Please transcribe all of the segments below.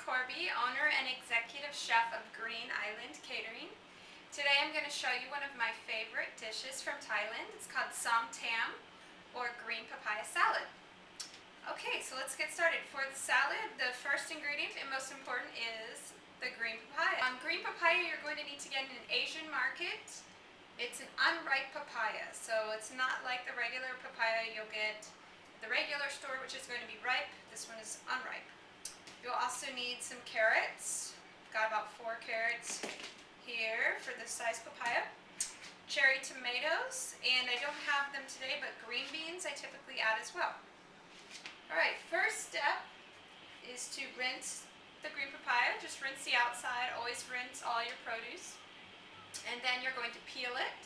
Corby, owner and executive chef of Green Island Catering. Today I'm going to show you one of my favorite dishes from Thailand. It's called Som Tam, or Green Papaya Salad. Okay, so let's get started. For the salad, the first ingredient and most important is the green papaya. Green papaya you're going to need to get in an Asian market. It's an unripe papaya, so it's not like the regular papaya you'll get at the regular store, which is going to be ripe. This one is unripe. You'll also need some carrots. Got about 4 carrots here for this size papaya. Cherry tomatoes, and I don't have them today, but green beans I typically add as well. Alright, first step is to rinse the green papaya. Just rinse the outside, always rinse all your produce. And then you're going to peel it.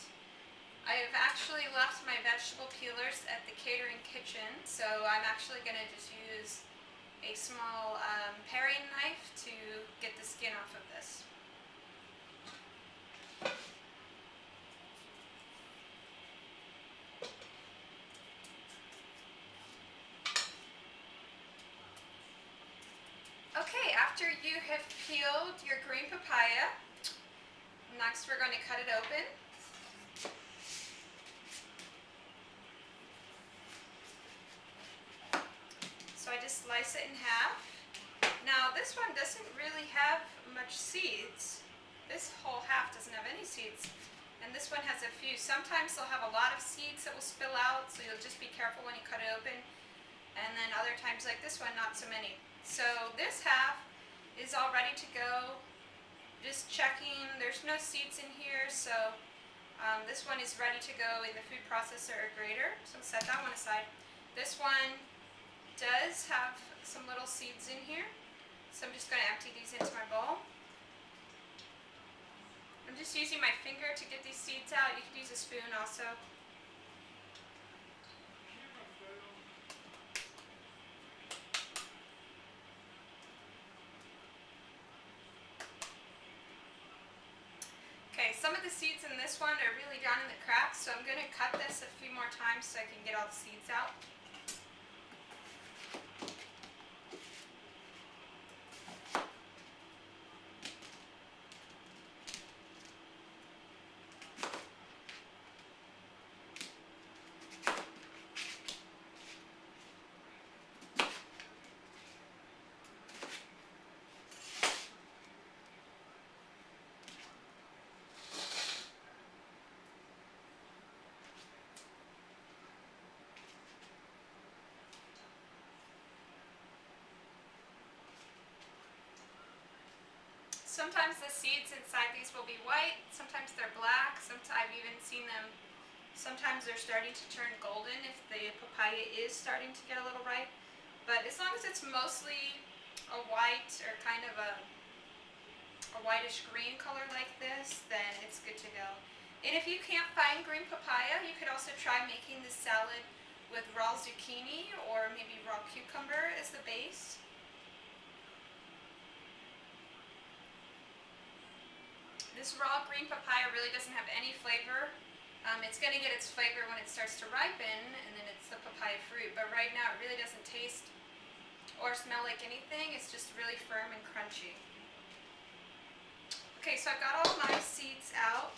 I have actually left my vegetable peelers at the catering kitchen, so I'm actually going to just use a small paring knife to get the skin off of this. Okay, after you have peeled your green papaya, next we're going to cut it open. So I just slice it in half. Now this one doesn't really have much seeds. This whole half doesn't have any seeds. And this one has a few. Sometimes they'll have a lot of seeds that will spill out, so you'll just be careful when you cut it open. And then other times like this one, not so many. So this half is all ready to go. Just checking, there's no seeds in here, so this one is ready to go in the food processor or grater. So I'll set that one aside. This one does have some little seeds in here, so I'm just going to empty these into my bowl. I'm just using my finger to get these seeds out. You could use a spoon also. Okay, some of the seeds in this one are really down in the cracks, so I'm going to cut this a few more times so I can get all the seeds out. Sometimes the seeds inside these will be white, sometimes they're black, I've even seen them, sometimes they're starting to turn golden if the papaya is starting to get a little ripe. But as long as it's mostly a white or kind of a whitish green color like this, then it's good to go. And if you can't find green papaya, you could also try making this salad with raw zucchini or maybe raw cucumber as the base. This raw green papaya really doesn't have any flavor. It's going to get its flavor when it starts to ripen, and then it's the papaya fruit. But right now it really doesn't taste or smell like anything. It's just really firm and crunchy. Okay, so I've got all my seeds out,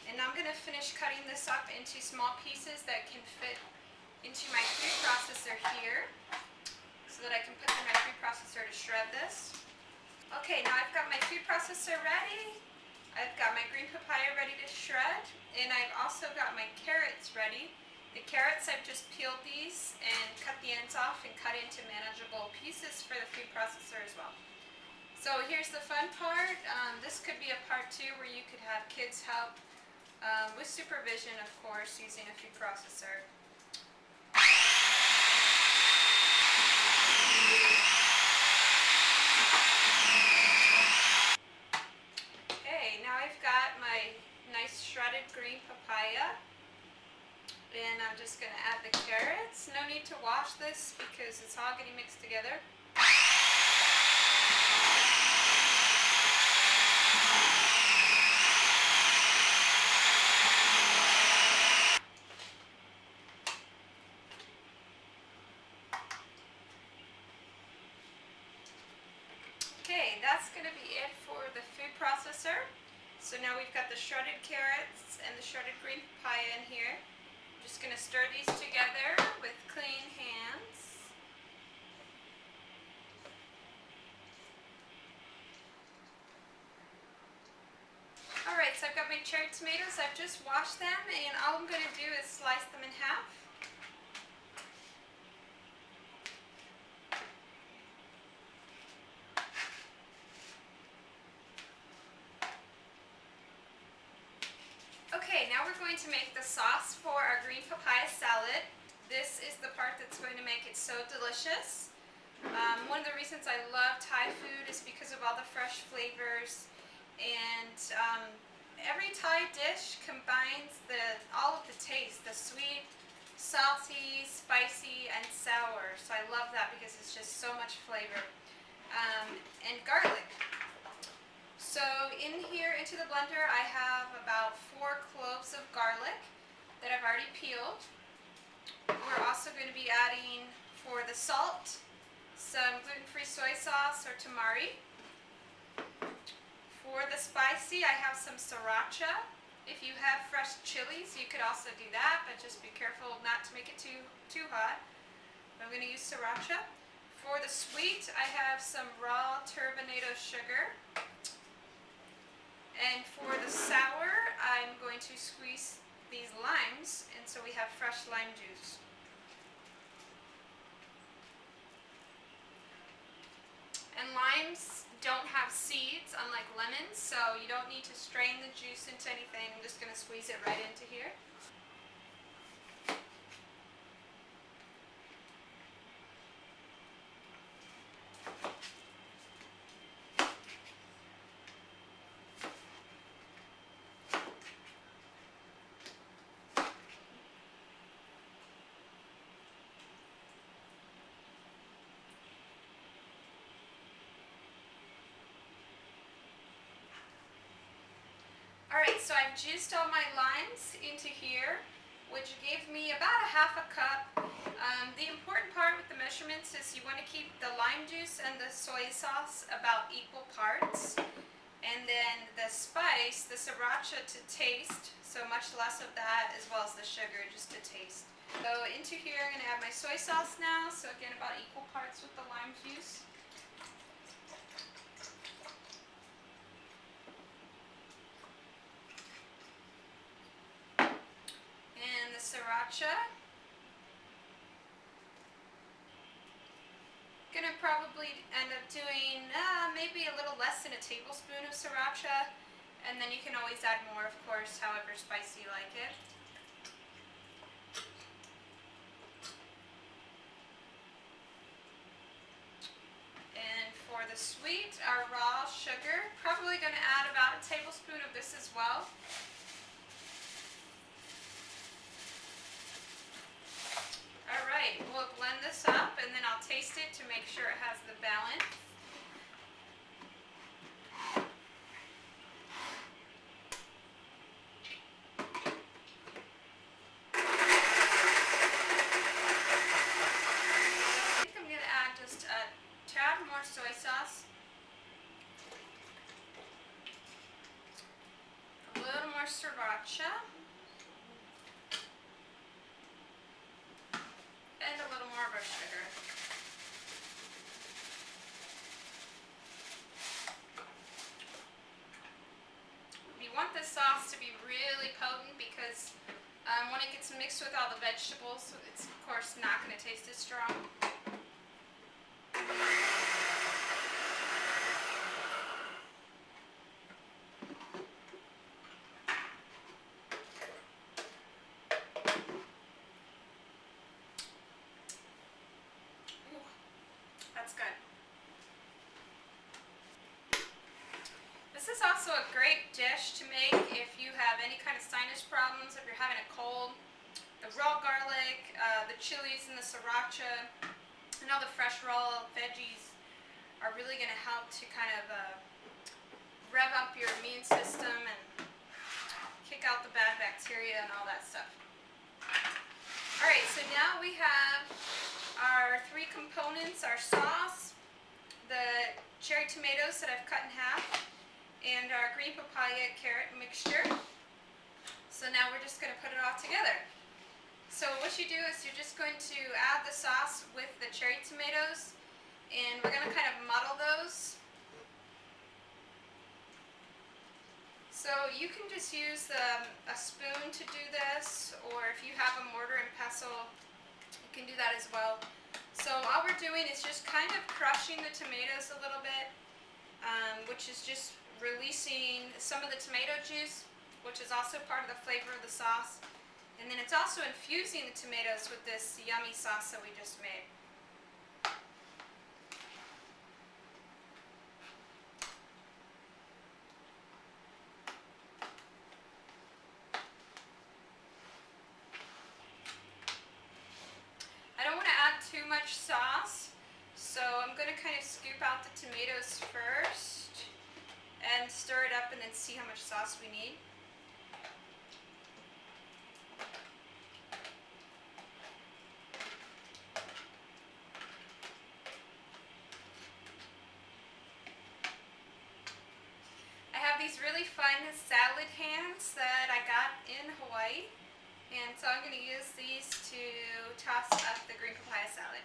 and now I'm going to finish cutting this up into small pieces that can fit into my food processor here, so that I can put in my food processor to shred this. Okay, now I've got my food processor ready. I've got my green papaya ready to shred, and I've also got my carrots ready. The carrots, I've just peeled these and cut the ends off and cut into manageable pieces for the food processor as well. So here's the fun part. This could be a part 2 where you could have kids help with supervision, of course, using a food processor. Now I've got my nice shredded green papaya, and I'm just going to add the carrots. No need to wash this because it's all getting mixed together. Okay, going to be it for the food processor. So now we've got the shredded carrots and the shredded green papaya in here. I'm just going to stir these together with clean hands. Alright, so I've got my cherry tomatoes. I've just washed them, and all I'm going to do is slice them in half. Okay, now we're going to make the sauce for our green papaya salad. This is the part that's going to make it so delicious. One of the reasons I love Thai food is because of all the fresh flavors, and every Thai dish combines all of the taste, the sweet, salty, spicy, and sour. So I love that because it's just so much flavor. And garlic. So in here, into the blender, I have about 4 cloves of garlic that I've already peeled. We're also going to be adding, for the salt, some gluten-free soy sauce or tamari. For the spicy, I have some sriracha. If you have fresh chilies, you could also do that, but just be careful not to make it too hot. I'm going to use sriracha. For the sweet, I have some raw turbinado sugar. And for the sour, I'm going to squeeze these limes, and so we have fresh lime juice. And limes don't have seeds, unlike lemons, so you don't need to strain the juice into anything. I'm just going to squeeze it right into here. Alright, so I've juiced all my limes into here, which gave me about a half a cup. The important part with the measurements is you want to keep the lime juice and the soy sauce about equal parts. And then the spice, the sriracha to taste, so much less of that, as well as the sugar just to taste. So into here I'm going to add my soy sauce now, so again about equal parts with the lime juice. And the sriracha. Gonna probably end up doing maybe a little less than a tablespoon of sriracha, and then you can always add more, of course, however spicy you like it. And for the sweet, our raw sugar, probably gonna add about a tablespoon of this as well. Alright, we'll blend this up, and then I'll taste it to make sure it has the balance. I think I'm going to add just a tad more soy sauce. A little more sriracha. And a little more of our sugar. You want this sauce to be really potent because when it gets mixed with all the vegetables, it's of course not going to taste as strong. That's good. This is also a great dish to make if you have any kind of sinus problems, if you're having a cold. The raw garlic, the chilies, and the sriracha, and all the fresh raw veggies are really going to help to kind of rev up your immune system and kick out the bad bacteria and all that stuff. Alright, so now we have our 3 components, our sauce, the cherry tomatoes that I've cut in half and our green papaya carrot mixture. So now we're just going to put it all together. So what you do is you're just going to add the sauce with the cherry tomatoes, and we're going to kind of muddle those. So you can just use a spoon to do this, or if you have a mortar and pestle, you can do that as well. So all we're doing is just kind of crushing the tomatoes a little bit, which is just releasing some of the tomato juice, which is also part of the flavor of the sauce. And then it's also infusing the tomatoes with this yummy sauce that we just made. I don't want to add too much sauce, so I'm going to kind of scoop out the tomatoes first and stir it up and then see how much sauce we need. I have these really fun salad hands that I got in Hawaii. And so I'm going to use these to toss up the green papaya salad.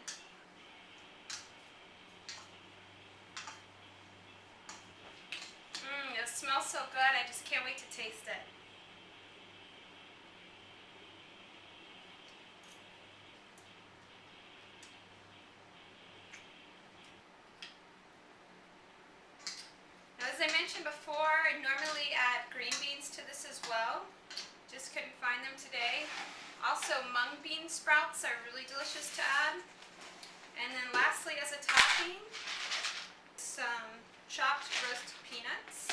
It smells so good, I just can't wait to taste it. Now, as I mentioned before, I normally add green beans to this as well. Just couldn't find them today. Also, mung bean sprouts are really delicious to add. And then lastly, as a topping, some chopped roasted peanuts.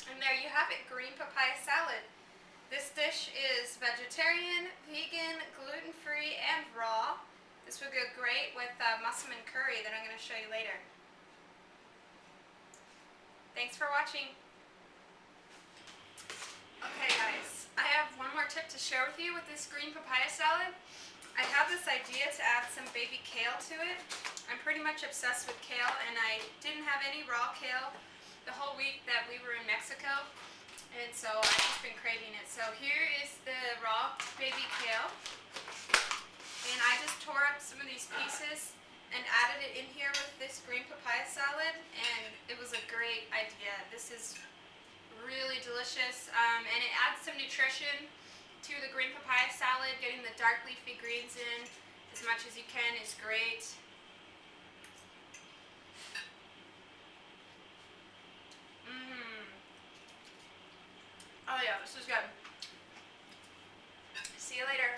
And there you have it, green papaya salad. This dish is vegetarian, vegan, gluten-free, and raw. This would go great with mussel and curry that I'm going to show you later. Thanks for watching. Okay guys, I have one more tip to share with you with this green papaya salad. I have this idea to add some baby kale to it. I'm pretty much obsessed with kale, and I didn't have any raw kale the whole week that we were in Mexico, and so I've just been craving it. So here is the raw baby kale, and I just tore up some of these pieces and added it in here with this green papaya salad, and it was a great idea. This is really delicious, and it adds some nutrition to the green papaya salad. Getting the dark leafy greens in as much as you can is great. Oh yeah, this is good. See you later.